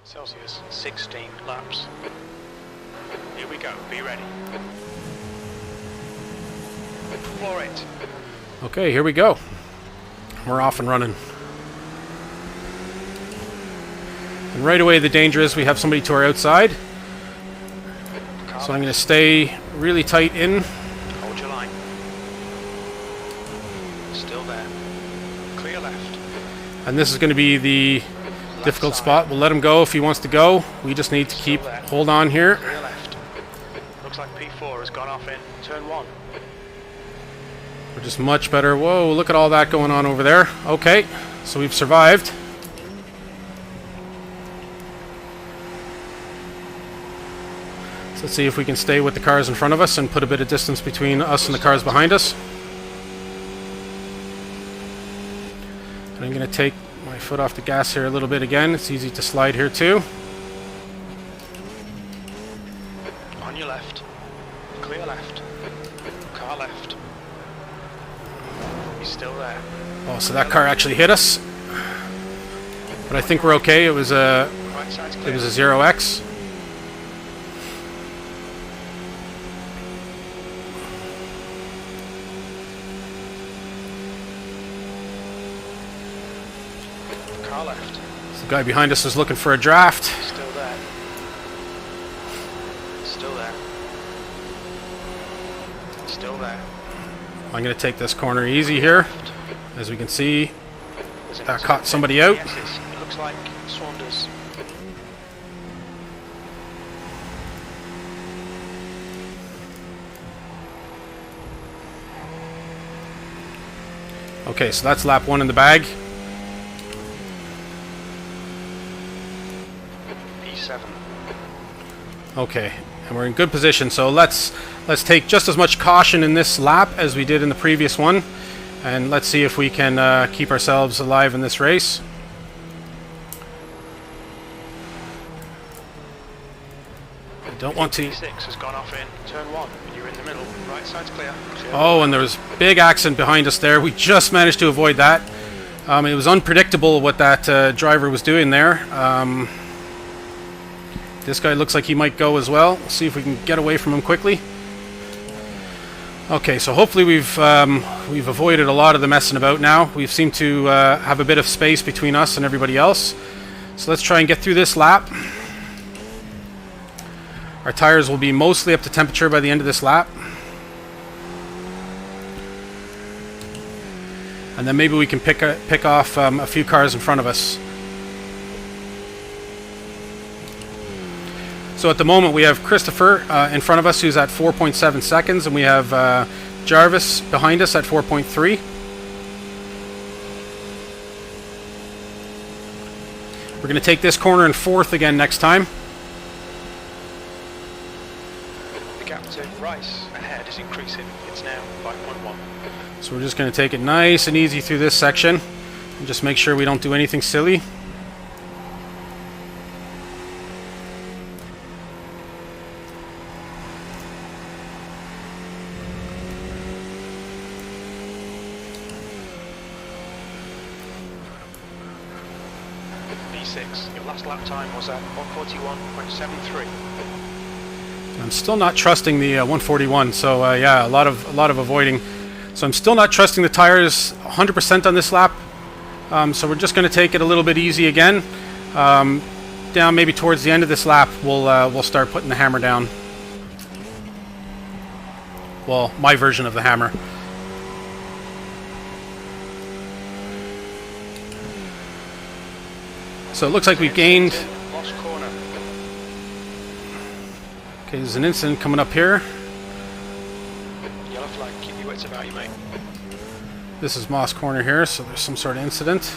Celsius, 16 laps. Here we go, be ready. For it. Okay, here we go. We're off and running. And right away the danger is we have somebody to our outside. So I'm going to stay really tight in. Hold your line. Still there. Clear left. And this is going to be the difficult spot. We'll let him go if he wants to go. We just need to keep hold on here. Clear left. Looks like P4 has gone off in turn 1. We're just much better. Whoa, look at all that going on over there. Okay, so we've survived. So let's see if we can stay with the cars in front of us and put a bit of distance between us and the cars behind us. And I'm going to take my foot off the gas here a little bit again. It's easy to slide here too. On your left. Clear left. Car left. He's still there. Oh, so that car actually hit us. But I think we're okay. It was a 0X. Car left. So the guy behind us is looking for a draft. Still there. Still there. Still there. I'm going to take this corner easy here. As we can see, that caught somebody out. It looks like Saunders. Okay, so that's lap 1 in the bag. P7. Okay, and we're in good position. So let's take just as much caution in this lap as we did in the previous one, and let's see if we can keep ourselves alive in this race. I don't want to. P6 has gone off in turn 1. You're in the middle. Right side's clear. Oh, and there was big accident behind us there. We just managed to avoid that. It was unpredictable what that driver was doing there. This guy looks like he might go as well. We'll see if we can get away from him quickly. Okay, so hopefully we've avoided a lot of the messing about now. We seem to have a bit of space between us and everybody else. So let's try and get through this lap. Our tires will be mostly up to temperature by the end of this lap. And then maybe we can pick off a few cars in front of us. So at the moment we have Christopher in front of us who's at 4.7 seconds, and we have Jarvis behind us at 4.3. We're going to take this corner in 4th again next time. The gap to Rice ahead is increasing. It's now 5.1. So we're just going to take it nice and easy through this section and just make sure we don't do anything silly. Your last lap time was at 141.73. I'm still not trusting the 141, so yeah, a lot of avoiding. So I'm still not trusting the tires 100% on this lap. So we're just going to take it a little bit easy again. Down maybe towards the end of this lap, we'll start putting the hammer down. Well, my version of the hammer. So it looks like we've gained. Lost corner. Okay, there's an incident coming up here. Yellow flag, keep your wits about you, mate. This is Moss Corner here, so there's some sort of incident.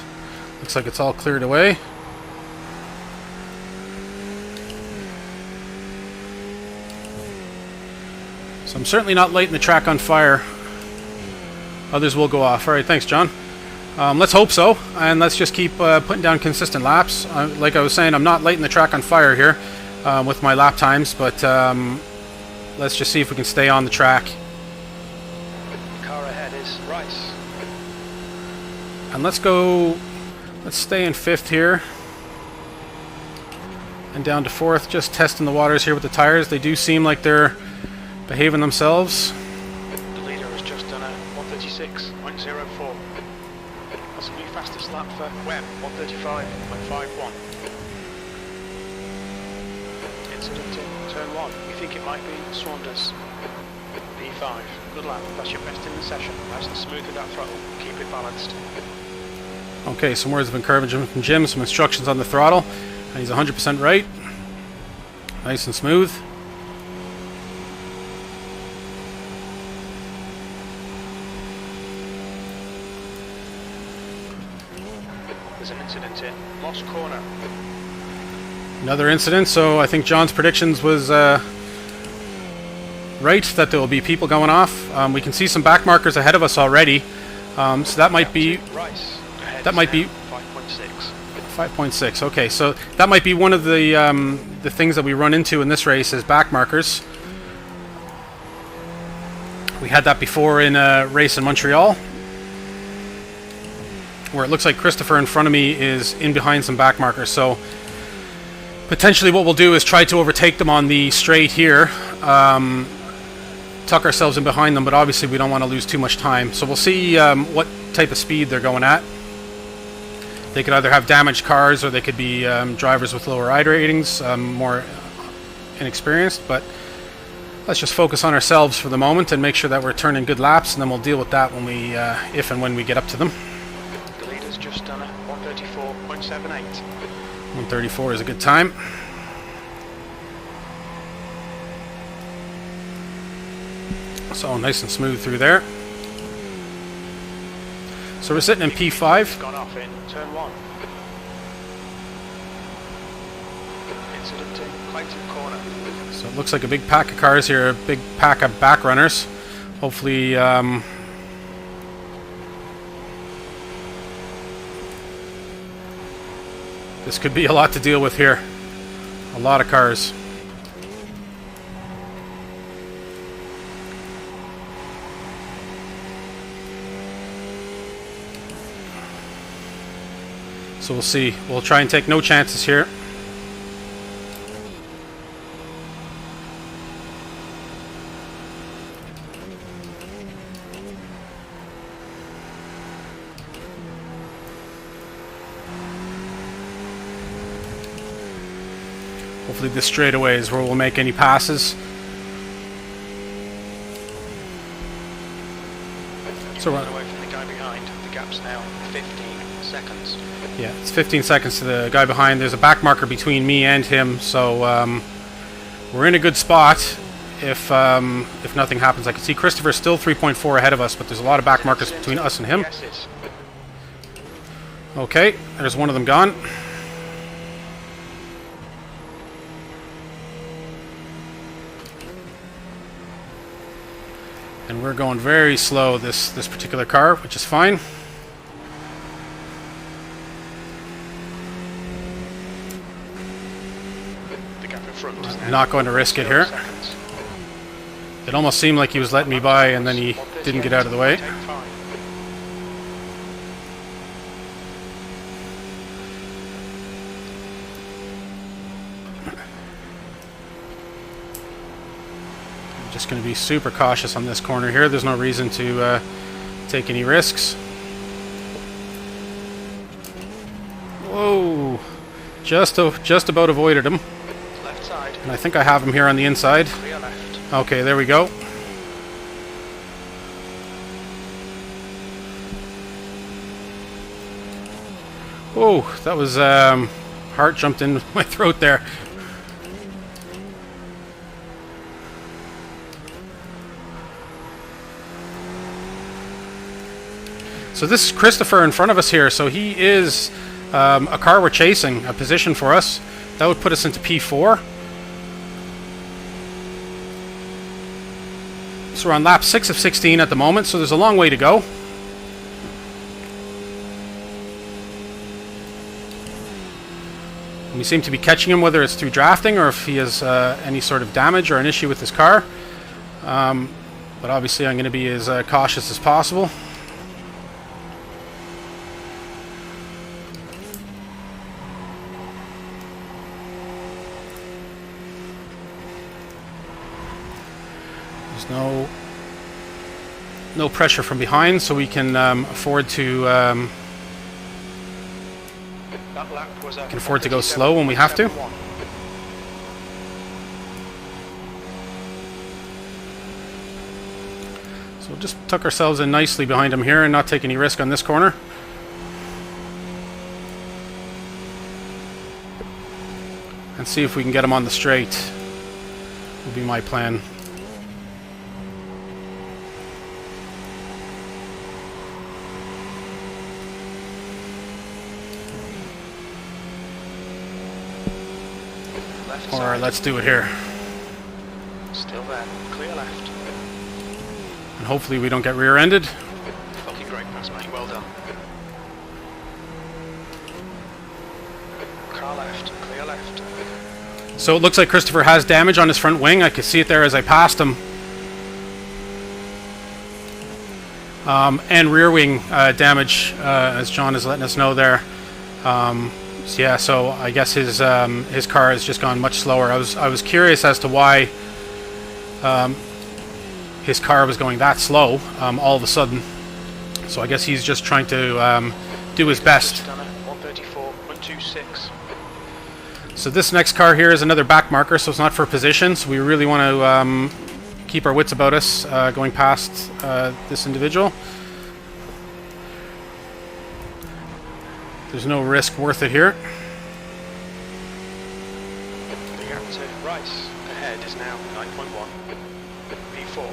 Looks like it's all cleared away. So I'm certainly not lighting the track on fire. Others will go off. Alright, thanks, John. Let's hope so, and let's just keep putting down consistent laps. Like I was saying, I'm not lighting the track on fire here with my lap times, but let's just see if we can stay on the track. Car ahead is Rice. And let's stay in 5th here. And down to 4th, just testing the waters here with the tires. They do seem like they're behaving themselves. The leader has just done a 136.04. That's the new fastest lap for Webb, 135.51. Incident in turn 1. We think it might be Saunders. P5. Good lap. That's your best in the session. Nice and smooth with that throttle. Keep it balanced. Okay, some words of encouragement from Jim, some instructions on the throttle. And he's 100% right. Nice and smooth. There's an incident in Moss Corner. Another incident, so I think John's predictions was right, that there will be people going off. We can see some back markers ahead of us already. So that might be... That might be 5.6. Okay, so that might be one of the things that we run into in this race is back markers. We had that before in a race in Montreal, where it looks like Christopher in front of me is in behind some back markers. So potentially what we'll do is try to overtake them on the straight here, tuck ourselves in behind them, but obviously we don't want to lose too much time. So we'll see what type of speed they're going at. They could either have damaged cars, or they could be drivers with lower iRatings, more inexperienced, but let's just focus on ourselves for the moment and make sure that we're turning good laps, and then we'll deal with that when we, if and when we get up to them. The leader's just done a 134.78. 134 is a good time. So nice and smooth through there. So we're sitting in P5. Gone off in turn 1. Incident in Clayton Corner. So it looks like a big pack of cars here, a big pack of back runners. Hopefully, this could be a lot to deal with here. A lot of cars. So we'll see. We'll try and take no chances here. Hopefully this straightaway is where we'll make any passes. So we're away from the guy behind. The gap's now 15 seconds. Yeah, it's 15 seconds to the guy behind. There's a back marker between me and him, so we're in a good spot. If nothing happens, I can see Christopher's still 3.4 ahead of us, but there's a lot of back markers between us and him. Okay, there's one of them gone. And we're going very slow, this particular car, which is fine. I'm not going to risk it here. It almost seemed like he was letting me by, and then he didn't get out of the way. I'm just going to be super cautious on this corner here. There's no reason to take any risks. Whoa! Just about avoided him. Left side. And I think I have him here on the inside. Clear left. Okay, there we go. Whoa, that was heart jumped in my throat there. So this is Christopher in front of us here. So he is a car we're chasing, a position for us. That would put us into P4. So we're on lap 6 of 16 at the moment, so there's a long way to go. And we seem to be catching him, whether it's through drafting or if he has any sort of damage or an issue with his car. But obviously I'm going to be as cautious as possible. There's no pressure from behind, so we can afford to go slow when we have to. So just tuck ourselves in nicely behind him here and not take any risk on this corner. And see if we can get him on the straight. Will be my plan. Or let's do it here. Still there. Clear left. And hopefully we don't get rear-ended. Fucking great pass, mate. Well done. Car left. Clear left. So it looks like Christopher has damage on his front wing. I could see it there as I passed him. And rear wing damage, as John is letting us know there. So yeah, so I guess his car has just gone much slower. I was curious as to why his car was going that slow all of a sudden. So I guess he's just trying to do his best. 134, 126. So this next car here is another back marker, so it's not for position. So we really want to keep our wits about us going past this individual. There's no risk worth it here. The gap to Rice ahead is now 9.1. P4.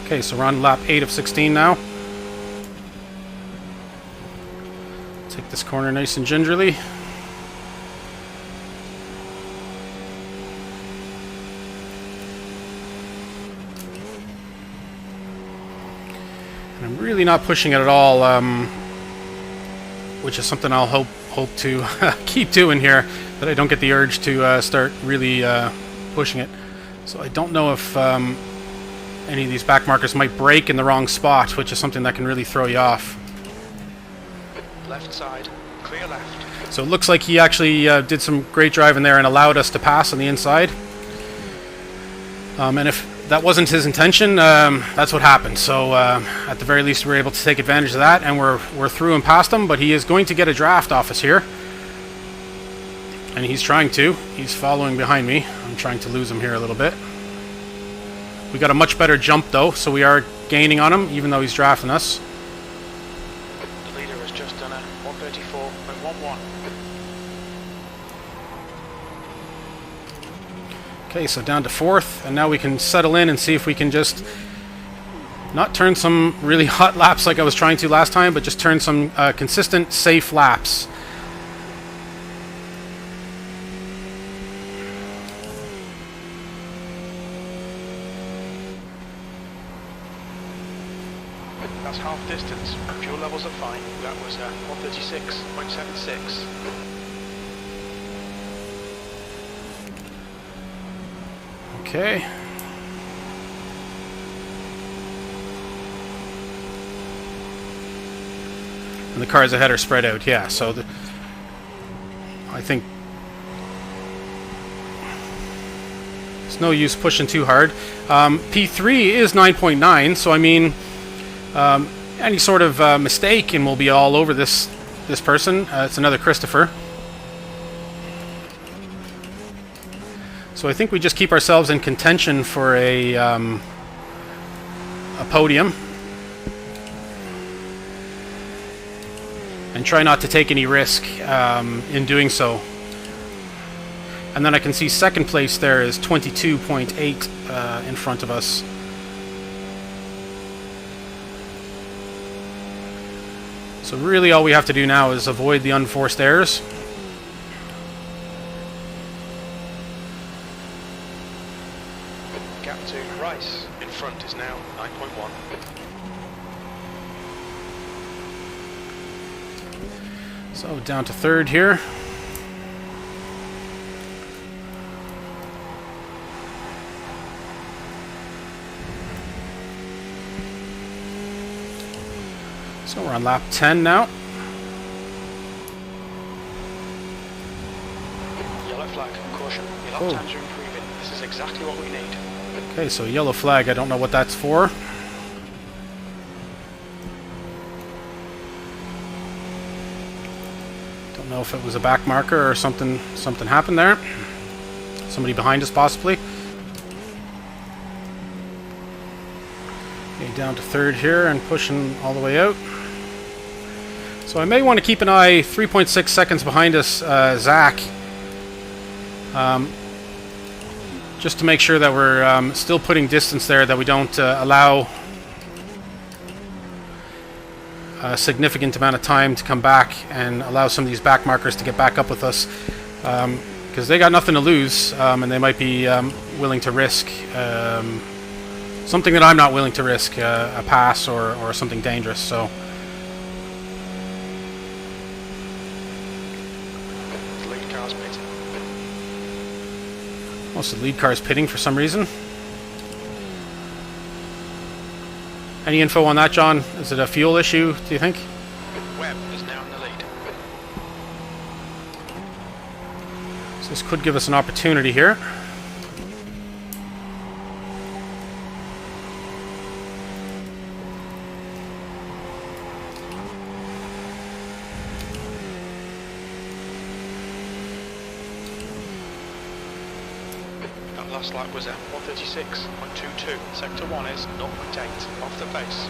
Okay, so we're on lap 8 of 16 now. Take this corner nice and gingerly. And I'm really not pushing it at all, which is something I'll hope to keep doing here, that I don't get the urge to start really pushing it. So I don't know if any of these back markers might break in the wrong spot, which is something that can really throw you off. Left side, clear left. So it looks like he actually did some great driving there and allowed us to pass on the inside. And if that wasn't his intention, that's what happened. So at the very least, we were able to take advantage of that, and we're through and past him. But he is going to get a draft off us here, and he's trying to. He's following behind me. I'm trying to lose him here a little bit. We got a much better jump though, so we are gaining on him, even though he's drafting us. The leader has just done a 134.11. Okay, so down to 4th, and now we can settle in and see if we can just not turn some really hot laps like I was trying to last time, but just turn some consistent, safe laps. That's half distance. Fuel levels are fine. That was 136.76. Okay. And the cars ahead are spread out, yeah, so I think there's no use pushing too hard. P3 is 9.9, so I mean, any sort of mistake and we'll be all over this person. It's another Christopher. So I think we just keep ourselves in contention for a podium. And try not to take any risk in doing so. And then I can see second place there is 22.8 in front of us. So really all we have to do now is avoid the unforced errors. Gap to Rice in front is now 9.1. So down to 3rd here. So we're on lap 10 now. Lap times are improving. This is exactly what we need. Okay, so yellow flag. I don't know what that's for. Don't know if it was a back marker or something happened there. Somebody behind us possibly. Okay, down to third here and pushing all the way out. So I may want to keep an eye 3.6 seconds behind us, Zach. Just to make sure that we're still putting distance there, that we don't allow a significant amount of time to come back and allow some of these back markers to get back up with us. Because they got nothing to lose, and they might be willing to risk something that I'm not willing to risk, a pass or something dangerous. So The lead car's pitting. most of the lead car's pitting for some reason. Any info on that, John? Is it a fuel issue, do you think? Webb is now in the lead. So this could give us an opportunity here. That last lap was at 136.22. Sector 1 is 0.8 off the pace.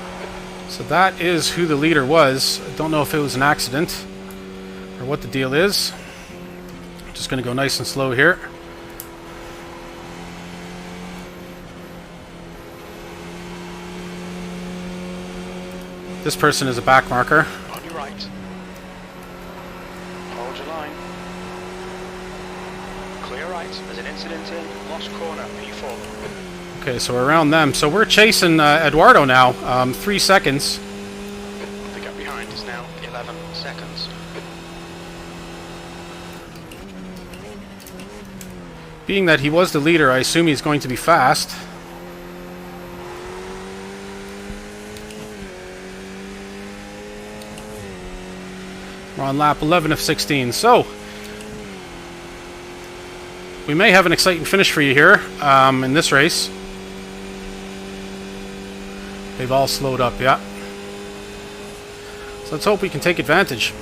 So that is who the leader was. I don't know if it was an accident or what the deal is. Just going to go nice and slow here. This person is a back marker. On your right. Hold your line. Clear right. There's an incident in Lost Corner, P4. Okay, so we're around them. So we're chasing Eduardo now. 3 seconds. The gap behind is now 11 seconds. Being that he was the leader, I assume he's going to be fast. We're on lap 11 of 16. So we may have an exciting finish for you here in this race. They've all slowed up, yeah. So let's hope we can take advantage.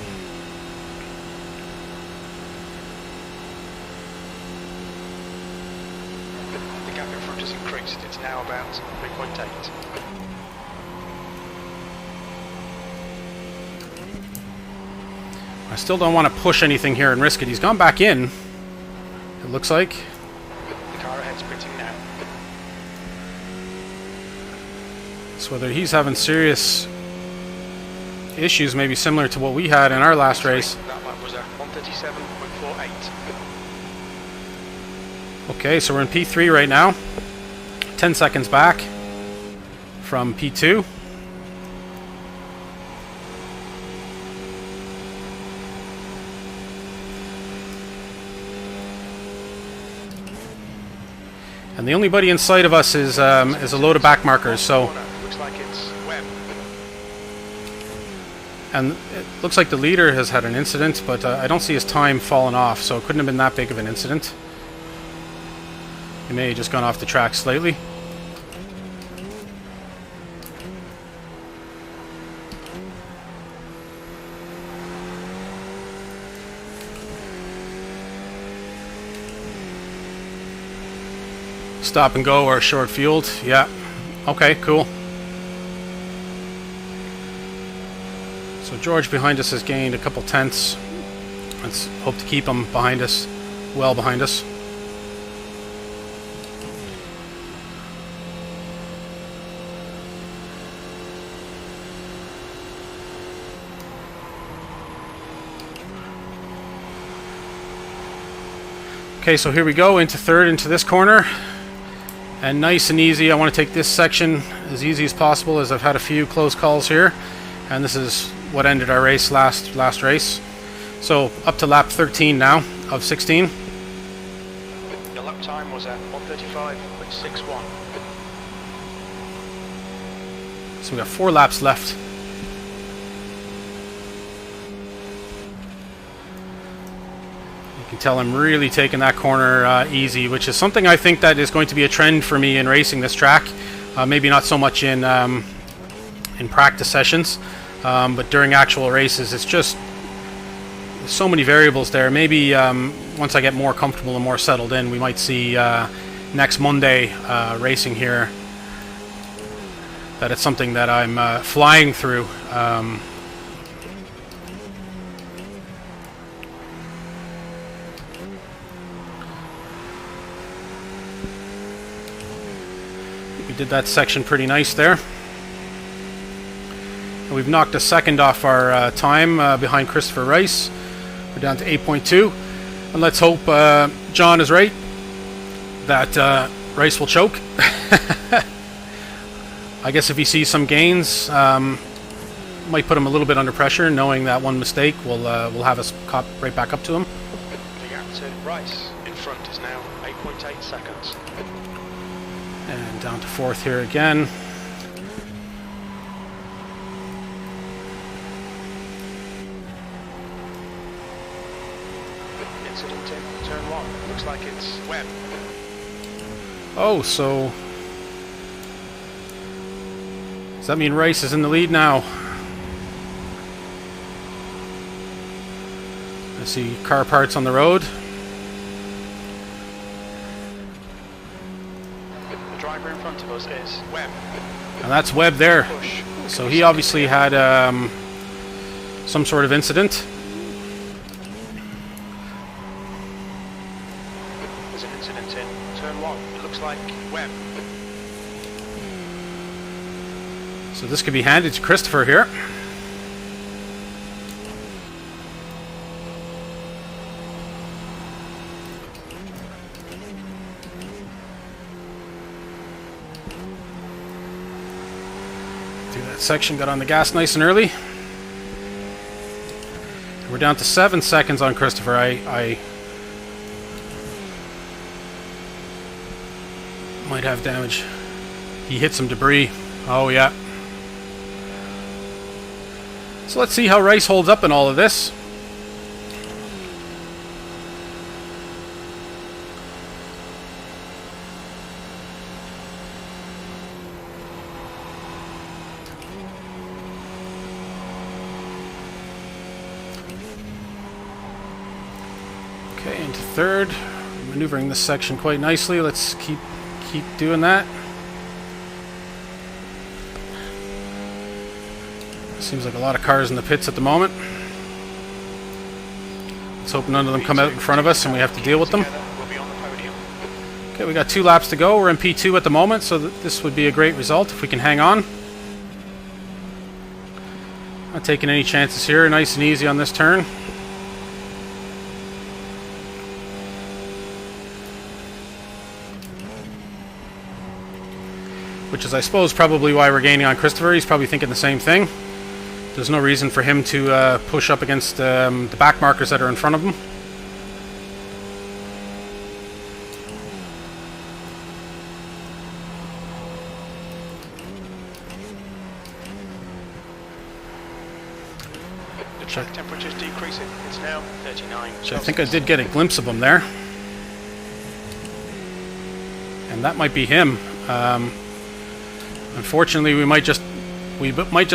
The gap in front has increased. It's now about 3.8. I still don't want to push anything here and risk it. He's gone back in, it looks like. The car ahead's pitting now. So whether he's having serious issues, maybe similar to what we had in our last race. That lap was at 137.48. Okay, so we're in P3 right now. 10 seconds back from P2. And the only buddy in sight of us is a load of back markers. So, Looks like it's Webb. and it looks like the leader has had an incident, but I don't see his time falling off, so it couldn't have been that big of an incident. He may have just gone off the track slightly. Stop and go or short fueled. Yeah. Okay, cool. So George behind us has gained a couple tenths. Let's hope to keep him behind us, well behind us. Okay, so here we go into third, into this corner. And nice and easy. I want to take this section as easy as possible, as I've had a few close calls here. And this is what ended our race last race. So up to lap 13 now of 16. Your lap time was at 135.61. So we got 4 laps left. You can tell I'm really taking that corner easy, which is something I think that is going to be a trend for me in racing this track. Maybe not so much in practice sessions, but during actual races, it's just so many variables there. Maybe once I get more comfortable and more settled in, we might see next Monday racing here that it's something that I'm flying through. We did that section pretty nice there. And we've knocked a second off our time behind Christopher Rice. We're down to 8.2. And let's hope John is right, that Rice will choke. I guess if he sees some gains, might put him a little bit under pressure, knowing that one mistake will have us caught right back up to him. The gap to Rice in front is now 8.8 seconds. And down to fourth here again. Incident in turn 1. Looks like it's Webb. Oh, so does that mean Rice is in the lead now? I see car parts on the road. The driver in front of us is Webb. And that's Webb there. Push. So he obviously had some sort of incident. There's an incident in turn 1. It looks like Webb. So this could be handed to Christopher here. Through that section, got on the gas nice and early. We're down to 7 seconds on Christopher. I might have damage. He hit some debris. Oh yeah. So let's see how Rice holds up in all of this. Okay, into third. Maneuvering this section quite nicely. Let's keep doing that. Seems like a lot of cars in the pits at the moment. Let's hope none of them come out in front of us and we have to deal with them. Okay, we got 2 laps to go. We're in P2 at the moment, so this would be a great result if we can hang on. Not taking any chances here. Nice and easy on this turn. Which is, I suppose, probably why we're gaining on Christopher. He's probably thinking the same thing. There's no reason for him to push up against the back markers that are in front of him. The track temperature's decreasing. It's now 39. Which I think I did get a glimpse of him there. And that might be him. Unfortunately, we might just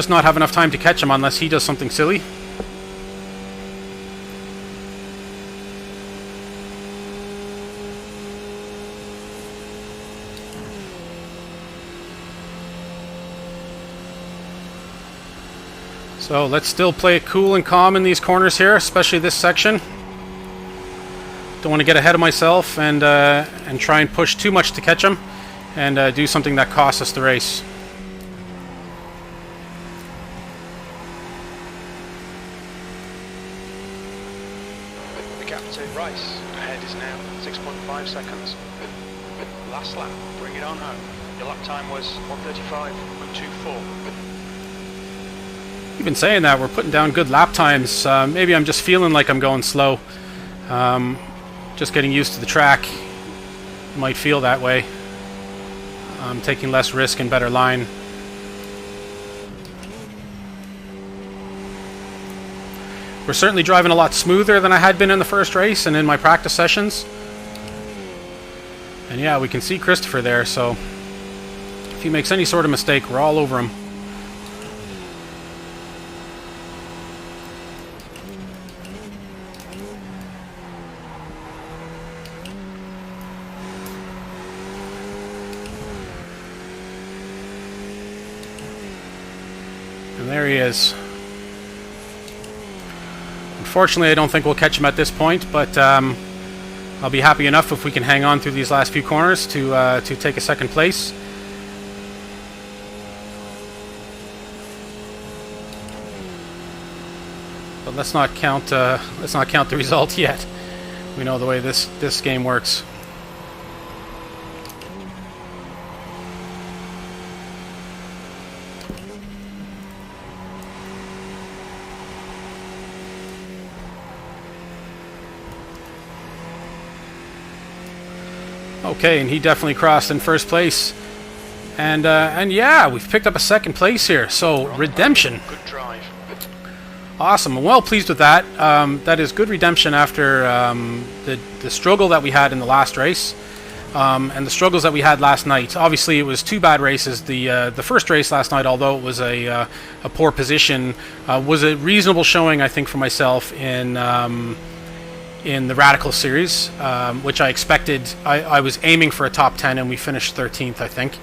not have enough time to catch him unless he does something silly. So let's still play it cool and calm in these corners here, especially this section. Don't want to get ahead of myself and try and push too much to catch him and do something that costs us the race. Rice ahead is now 6.5 seconds. Last lap, bring it on home. Your lap time was 1:35.24. You've been saying that we're putting down good lap times. Maybe I'm just feeling like I'm going slow. Just getting used to the track. Might feel that way. I'm taking less risk and better line. We're certainly driving a lot smoother than I had been in the first race and in my practice sessions. And yeah, we can see Christopher there, so if he makes any sort of mistake, we're all over him. And there he is. Unfortunately, I don't think we'll catch him at this point, but I'll be happy enough if we can hang on through these last few corners to take a second place. But let's not count the result yet. We know the way this game works. Okay, and he definitely crossed in first place, and yeah, we've picked up a second place here. So redemption. Good drive. Awesome. I'm well pleased with that. That is good redemption after the struggle that we had in the last race, and the struggles that we had last night. Obviously, it was two bad races. The first race last night, although it was a poor position, was a reasonable showing, I think, for myself in the Radical series, which I expected. I was aiming for a top 10, and we finished 13th, I think.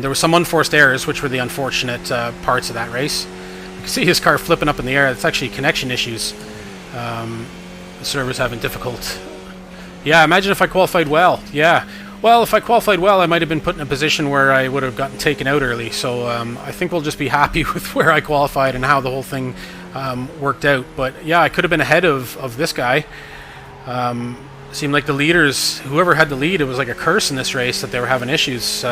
There were some unforced errors, which were the unfortunate parts of that race. You can see his car flipping up in the air. It's actually connection issues. The server's having difficult. Yeah, imagine if I qualified well. Yeah. Well, if I qualified well, I might have been put in a position where I would have gotten taken out early. So I think we'll just be happy with where I qualified and how the whole thing worked out. But yeah, I could have been ahead of this guy. Seemed like the leaders, whoever had the lead, it was like a curse in this race that they were having issues.